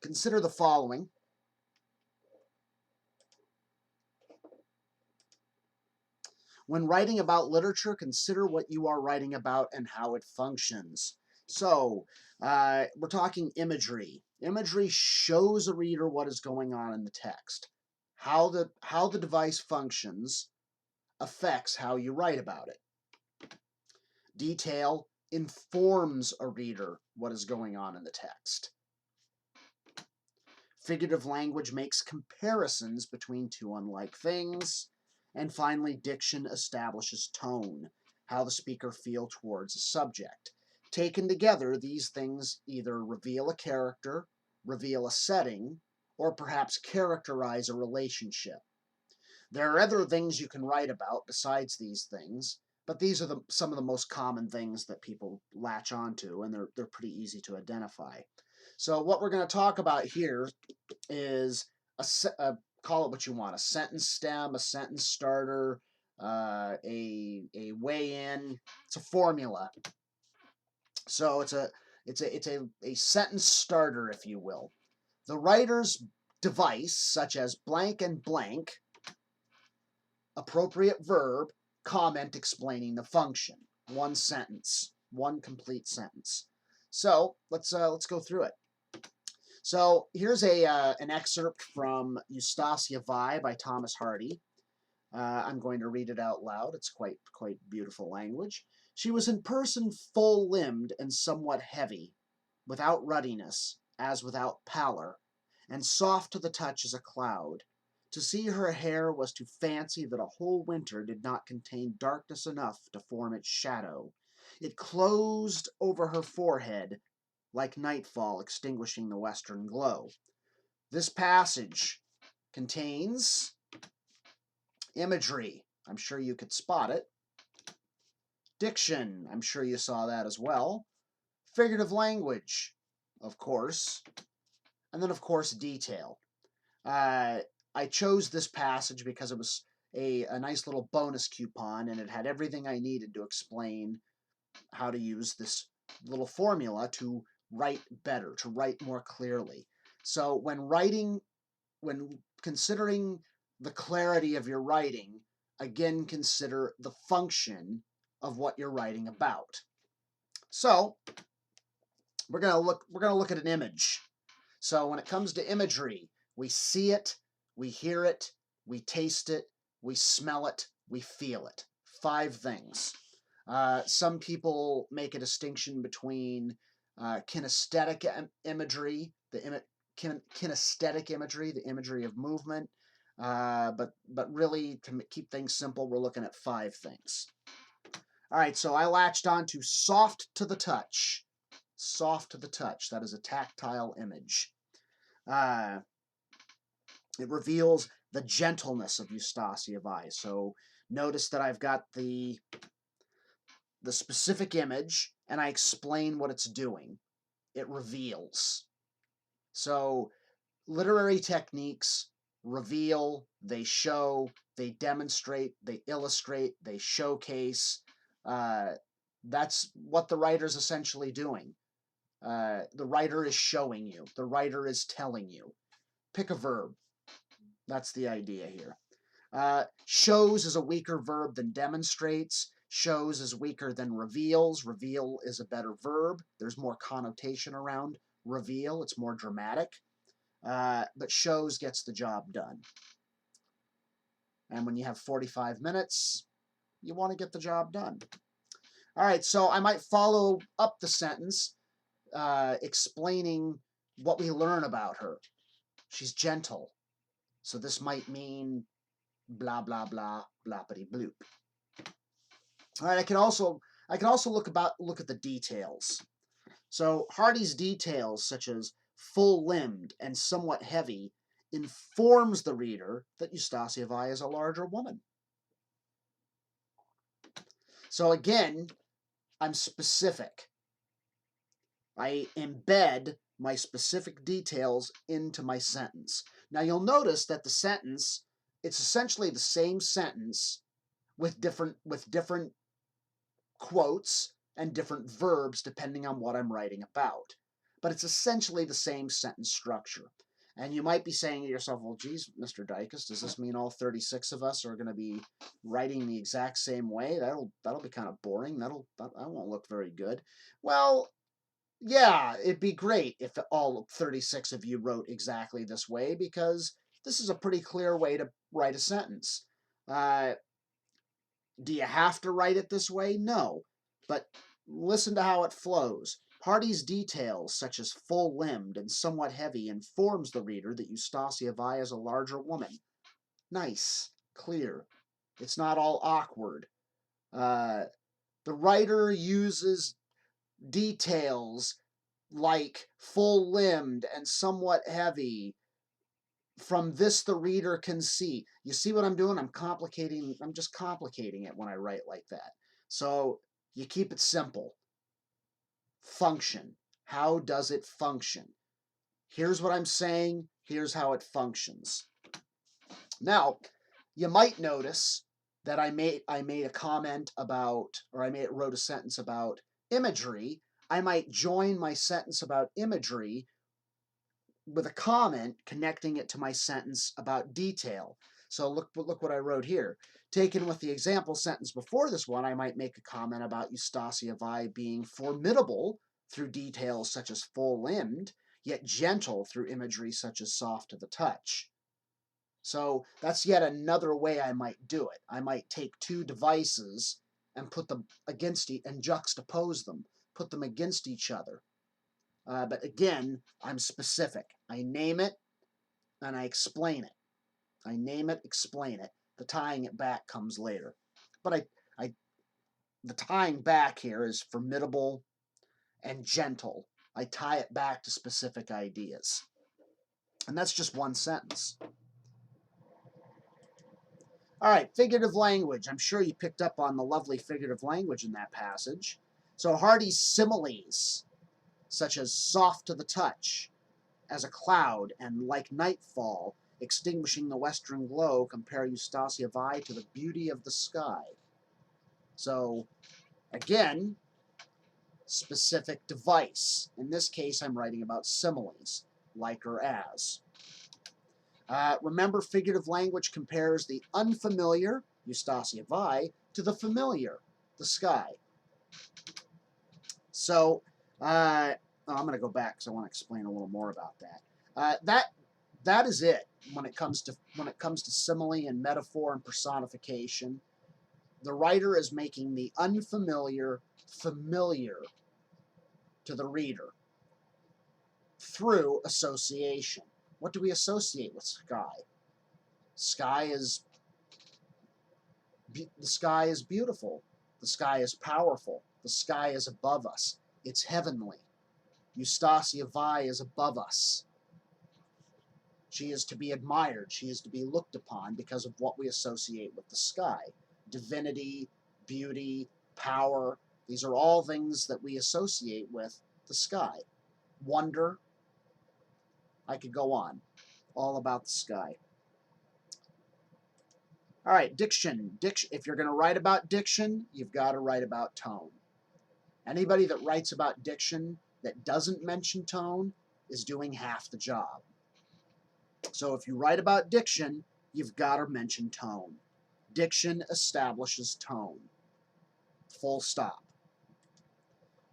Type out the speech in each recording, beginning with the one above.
Consider the following. When writing about literature, consider what you are writing about and how it functions. So, we're talking imagery. Imagery shows a reader what is going on in the text. How the device functions affects how you write about it. Detail informs a reader what is going on in the text. Figurative language makes comparisons between two unlike things. And finally, diction establishes tone, how the speaker feels towards a subject. Taken together, these things either reveal a character, reveal a setting, or perhaps characterize a relationship. There are other things you can write about besides these things, but these are some of the most common things that people latch onto, and they're pretty easy to identify. So what we're going to talk about here is call it what you want, a sentence stem, a sentence starter, a way in. It's a formula. So it's a sentence starter, if you will. The writer's device, such as blank and blank, appropriate verb, comment explaining the function. One sentence, one complete sentence. So let's go through it. So here's an excerpt from Eustacia Vi by Thomas Hardy. I'm going to read it out loud. It's quite beautiful language. She was in person full-limbed and somewhat heavy, without ruddiness, as without pallor, and soft to the touch as a cloud. To see her hair was to fancy that a whole winter did not contain darkness enough to form its shadow. It closed over her forehead, like nightfall extinguishing the western glow. This passage contains imagery. I'm sure you could spot it. Diction. I'm sure you saw that as well. Figurative language, of course. And then, of course, detail. I chose this passage because it was a nice little bonus coupon, and it had everything I needed to explain how to use this little formula to write better, to write more clearly. So when considering the clarity of your writing, again, consider the function of what you're writing about. So we're going to look at an image. So when it comes to imagery, we see it, we hear it, we taste it, we smell it, we feel it. 5 things. Some people make a distinction between kinesthetic imagery, kinesthetic imagery, the imagery of movement, but really, to keep things simple, we're looking at 5 things. All right, so I latched on to soft to the touch. Soft to the touch. That is a tactile image. It reveals the gentleness of Eustacia Vi. So notice that I've got the specific image, and I explain what it's doing. It reveals. So literary techniques reveal, they show, they demonstrate, they illustrate, they showcase. That's what the writer's essentially doing. The writer is showing you. The writer is telling you. Pick a verb. That's the idea here. Shows is a weaker verb than demonstrates. Shows is weaker than reveals. Reveal is a better verb. There's more connotation around reveal. It's more dramatic. But shows gets the job done. And when you have 45 minutes, you want to get the job done. All right, so I might follow up the sentence explaining what we learn about her. She's gentle. So this might mean blah, blah, blah, blappity bloop. All right, I can also look at the details. So Hardy's details, such as full-limbed and somewhat heavy, informs the reader that Eustacia Vi is a larger woman. So again, I'm specific. I embed my specific details into my sentence. Now you'll notice that the sentence, it's essentially the same sentence with different quotes and different verbs depending on what I'm writing about. but it's essentially the same sentence structure. And you might be saying to yourself, well, geez, Mr. Dicus, does this mean all 36 of us are going to be writing the exact same way? That'll be kind of boring. That won't look very good. Well, yeah, it'd be great if all 36 of you wrote exactly this way, because this is a pretty clear way to write a sentence. Do you have to write it this way? No. But listen to how it flows. Hardy's details, such as full-limbed and somewhat heavy, informs the reader that Eustacia Vi is a larger woman. Nice. Clear. It's not all awkward. The writer uses details like full-limbed and somewhat heavy. From this, the reader can see. You see what I'm doing? I'm just complicating it when I write like that. So you keep it simple. Function. How does it function? Here's what I'm saying. Here's how it functions. Now, you might notice that I made a comment about, or wrote a sentence about imagery. I might join my sentence about imagery with a comment connecting it to my sentence about detail. So look what I wrote here. Taken with the example sentence before this one, I might make a comment about Eustacia Vi being formidable through details such as full-limbed, yet gentle through imagery such as soft to the touch. So that's yet another way I might do it. I might take two devices and put them against and juxtapose them, put them against each other. But again, I'm specific. I name it, and I explain it. I name it, explain it. The tying it back comes later. But the tying back here is formidable and gentle. I tie it back to specific ideas. And that's just one sentence. All right, figurative language. I'm sure you picked up on the lovely figurative language in that passage. So Hardy's similes, such as soft to the touch, as a cloud, and like nightfall, extinguishing the western glow, compare Eustacia Vi to the beauty of the sky. So, again, specific device. In this case, I'm writing about similes, like or as. Remember, figurative language compares the unfamiliar, Eustacia Vi, to the familiar, the sky. So, I'm going to go back because I want to explain a little more about that. That is it when it comes to simile and metaphor and personification. The writer is making the unfamiliar familiar to the reader through association. What do we associate with sky? The sky is beautiful. The sky is powerful. The sky is above us. It's heavenly. Eustacia Vi is above us. She is to be admired. She is to be looked upon because of what we associate with the sky. Divinity, beauty, power. These are all things that we associate with the sky. Wonder. I could go on. All about the sky. All right, diction. If you're going to write about diction, you've got to write about tone. Anybody that writes about diction that doesn't mention tone is doing half the job. So if you write about diction, you've got to mention tone. Diction establishes tone. Full stop.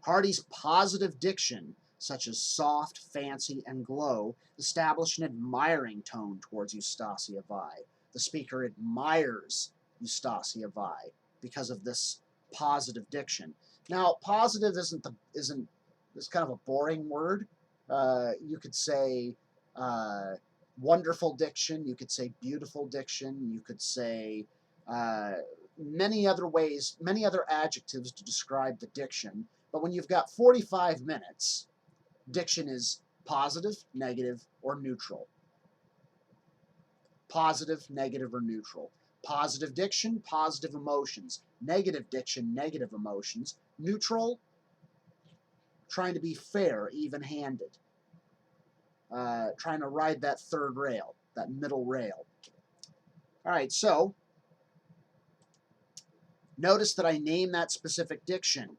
Hardy's positive diction, such as soft, fancy, and glow, establish an admiring tone towards Eustacia Vi. The speaker admires Eustacia Vi because of this positive diction. Now, positive isn't it's kind of a boring word. You could say wonderful diction. You could say beautiful diction. You could say many other ways, many other adjectives to describe the diction. But when you've got 45 minutes, diction is positive, negative, or neutral. Positive, negative, or neutral. Positive diction, positive emotions. Negative diction, negative emotions. Neutral, trying to be fair, even-handed. Trying to ride that third rail, that middle rail. All right, so notice that I name that specific diction.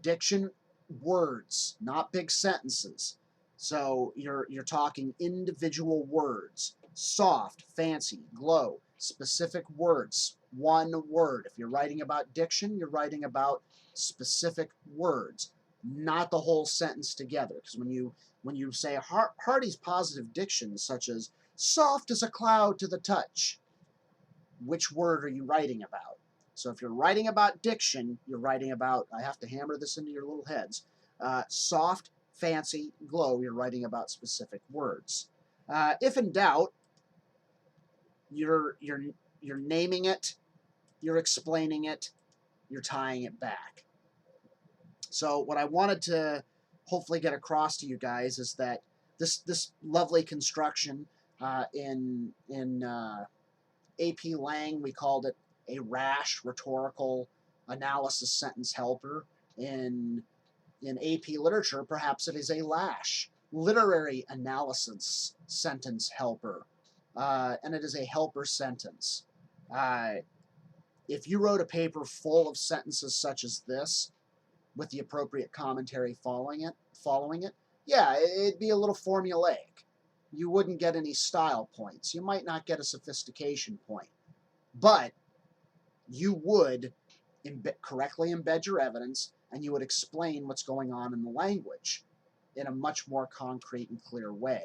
Diction words, not big sentences. So you're talking individual words. Soft, fancy, glow, specific words, one word. If you're writing about diction, you're writing about specific words, not the whole sentence together. Because when you say Hardy's positive diction, such as soft as a cloud to the touch, which word are you writing about? So if you're writing about diction, you're writing about, I have to hammer this into your little heads, soft, fancy, glow, you're writing about specific words. If in doubt, you're naming it, you're explaining it, you're tying it back. So what I wanted to hopefully get across to you guys is that this lovely construction in AP Lang, we called it a RASH, rhetorical analysis sentence helper. In AP literature, perhaps it is a LASH, literary analysis sentence helper, and it is a helper sentence. If you wrote a paper full of sentences such as this, with the appropriate commentary following it, yeah, it'd be a little formulaic. You wouldn't get any style points. You might not get a sophistication point. But you would correctly embed your evidence, and you would explain what's going on in the language in a much more concrete and clear way.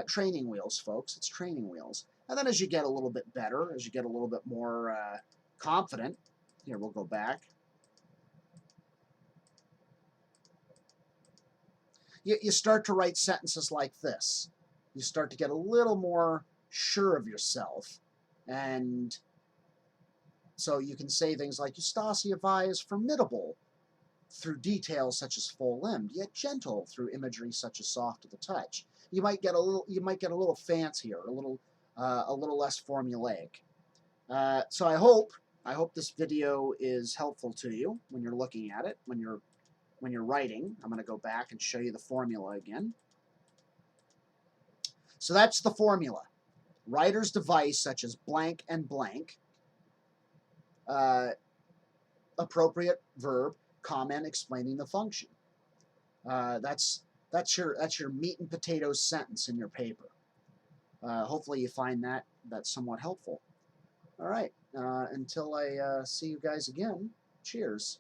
Training wheels, folks. It's training wheels. And then as you get a little bit better, as you get a little bit more confident, here, we'll go back. You start to write sentences like this. You start to get a little more sure of yourself, and so you can say things like, Eustacia Vi is formidable through details such as full-limbed, yet gentle through imagery such as soft to the touch. You might get a little fancier, a little less formulaic. So I hope this video is helpful to you when you're looking at it, when you're writing. I'm going to go back and show you the formula again. So that's the formula. Writer's device such as blank and blank. Appropriate verb, comment explaining the function. That's your meat and potatoes sentence in your paper. Hopefully you find that somewhat helpful. All right, until I see you guys again, cheers.